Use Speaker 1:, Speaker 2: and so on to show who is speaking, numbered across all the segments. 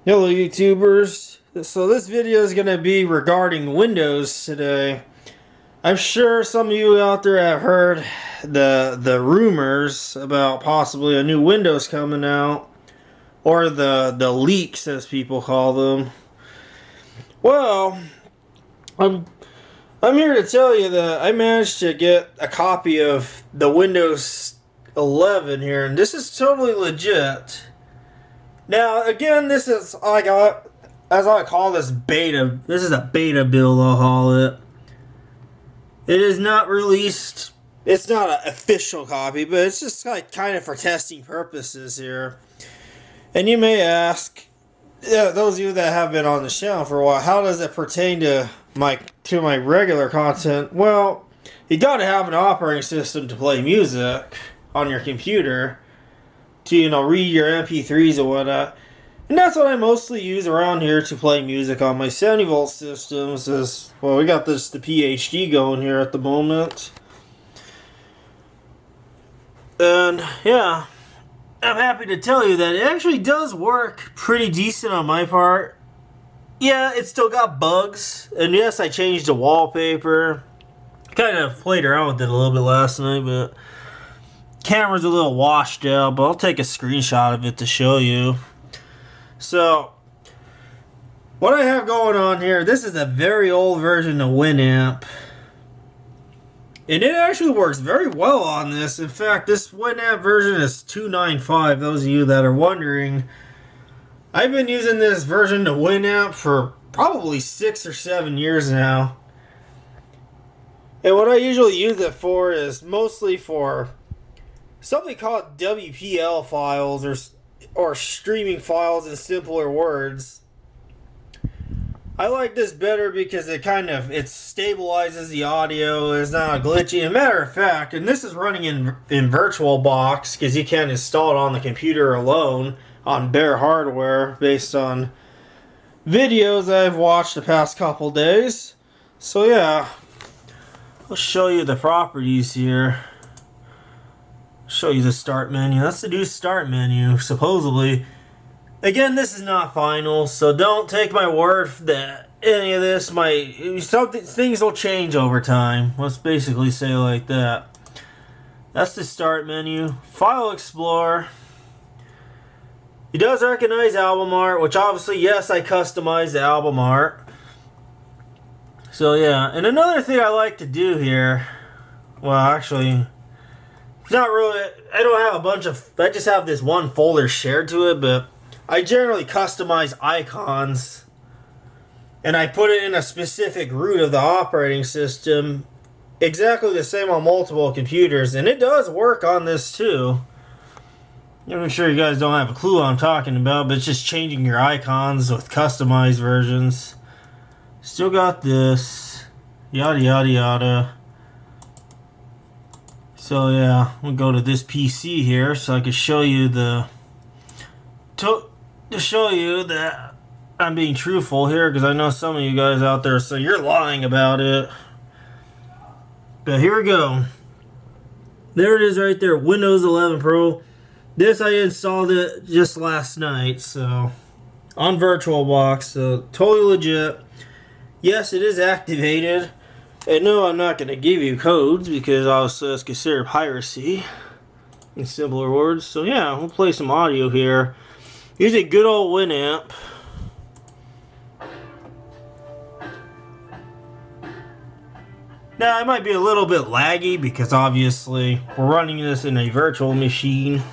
Speaker 1: Hello YouTubers. So this video is going to be regarding Windows today. I'm sure some of you out there have heard the rumors about possibly a new Windows coming out, or the leaks as people call them. Well, I'm here to tell you that I managed to get a copy of the Windows 11 here, and this is totally legit. Now, again, this is, as I call this, beta. This is a beta build, I'll call it. It is not released. It's not an official copy, but it's just like kind of for testing purposes here. And you may ask, those of you that have been on the channel for a while, how does it pertain to my regular content? Well, you got to have an operating system to play music on your computer, to read your MP3s and whatnot. And that's what I mostly use around here to play music on my 70 volt systems. We got the PhD going here at the moment. And yeah, I'm happy to tell you that it actually does work pretty decent on my part. Yeah, it's still got bugs. And yes, I changed the wallpaper. Kind of played around with it a little bit last night, but camera's a little washed out, but I'll take a screenshot of it to show you. So, what I have going on here, this is a very old version of Winamp. And it actually works very well on this. In fact, this Winamp version is 295, those of you that are wondering. I've been using this version of Winamp for probably 6 or 7 years now. And what I usually use it for is mostly for something called WPL files, or streaming files in simpler words. I like this better because it stabilizes the audio. It's not glitchy. As a matter of fact, and this is running in VirtualBox because you can't install it on the computer alone on bare hardware based on videos I've watched the past couple days. So yeah, I'll show you the properties here. Show you the start menu. That's the new start menu, supposedly. Again, this is not final, so don't take my word that any of this things will change over time. Let's basically say it like that. That's the start menu. File Explorer. It does recognize album art, which obviously, yes, I customized the album art. So yeah, and another thing I like to do here, well, actually, not really. I don't have a bunch of. I just have this one folder shared to it, but I generally customize icons, and I put it in a specific root of the operating system, exactly the same on multiple computers, and it does work on this too. I'm sure you guys don't have a clue what I'm talking about, but it's just changing your icons with customized versions. Still got this, yada yada yada. So yeah, we'll go to this PC here so I can show you to show you that I'm being truthful here, because I know some of you guys out there say you're lying about it. But here we go. There it is right there, Windows 11 Pro. This, I installed it just last night, so on VirtualBox, so totally legit. Yes, it is activated. And no, I'm not going to give you codes because obviously that's considered piracy, in simpler words. So yeah, we'll play some audio here. Use a good old Winamp. Now, it might be a little bit laggy because obviously we're running this in a virtual machine.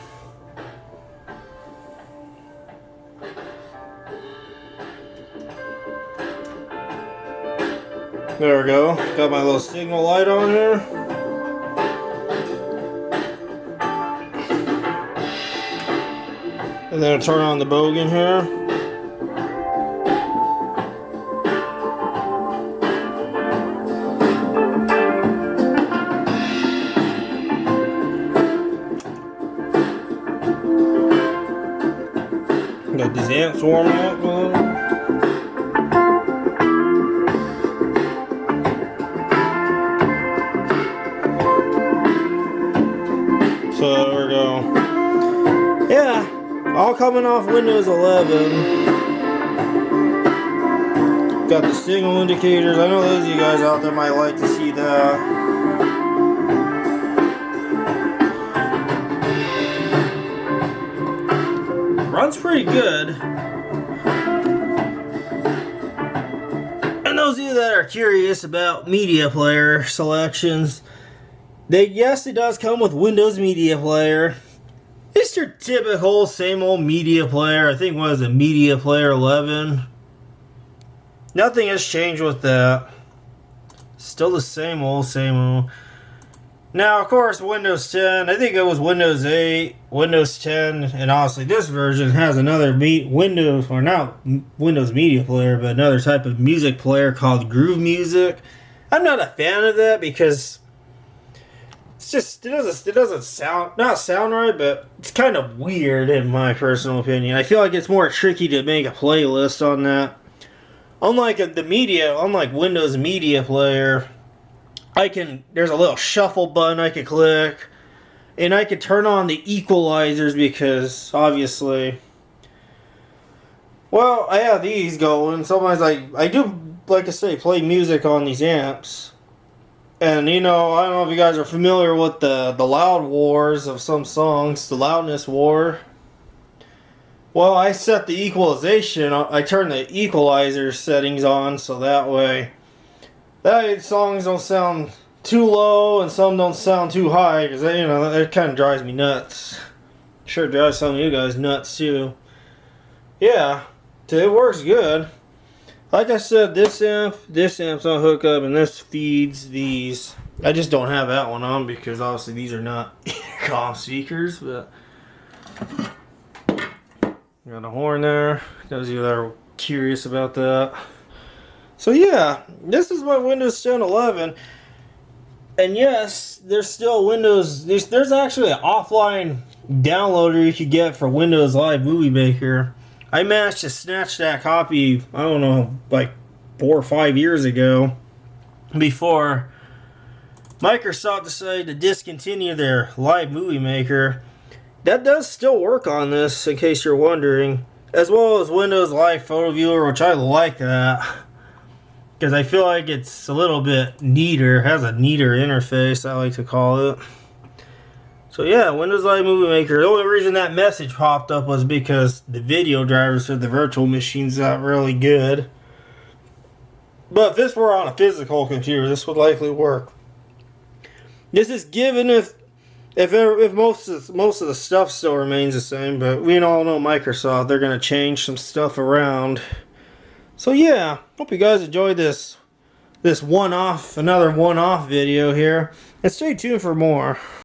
Speaker 1: There we go. Got my little signal light on here. And then I'll turn on the bogan here. Got these amps warming up a little. So there we go. Yeah, all coming off Windows 11. got the signal indicators. I know those of you guys out there might like to see that. Runs pretty good. And those of you that are curious about media player selections, yes, it does come with Windows Media Player. It's your typical same old media player. I think was a Media Player 11. Nothing has changed with that. Still the same old, same old. Now, of course, Windows 10. I think it was Windows 8, Windows 10, and obviously this version has another Windows, or not Windows Media Player, but another type of music player called Groove Music. I'm not a fan of that because it's just it doesn't sound right, but it's kind of weird in my personal opinion. I feel like it's more tricky to make a playlist on that. Unlike Windows Media Player, there's a little shuffle button I could click, and I could turn on the equalizers because obviously, well, I have these going. Sometimes I do, like I say, play music on these amps. And, I don't know if you guys are familiar with the loud wars of some songs, the loudness war. Well, I set the equalization, I turn the equalizer settings on so that way songs don't sound too low and some don't sound too high, because, that kind of drives me nuts. Sure drives some of you guys nuts too. Yeah, it works good. Like I said, this amp's on hookup and this feeds these. I just don't have that one on because obviously these are not intercom speakers, but got a horn there. Those of you that are curious about that. So yeah, this is my Windows 10 11. And yes, there's still Windows. There's actually an offline downloader you could get for Windows Live Movie Maker. I managed to snatch that copy, I don't know, like 4 or 5 years ago, before Microsoft decided to discontinue their Live Movie Maker. That does still work on this, in case you're wondering, as well as Windows Live Photo Viewer, which I like that, because I feel like it's a little bit neater, has a neater interface, I like to call it. So yeah, Windows Live Movie Maker. The only reason that message popped up was because the video drivers for the virtual machine's not really good. But if this were on a physical computer, this would likely work. This is given if most of the stuff still remains the same, but we all know Microsoft, they're going to change some stuff around. So yeah, hope you guys enjoyed this another one-off video here, and stay tuned for more.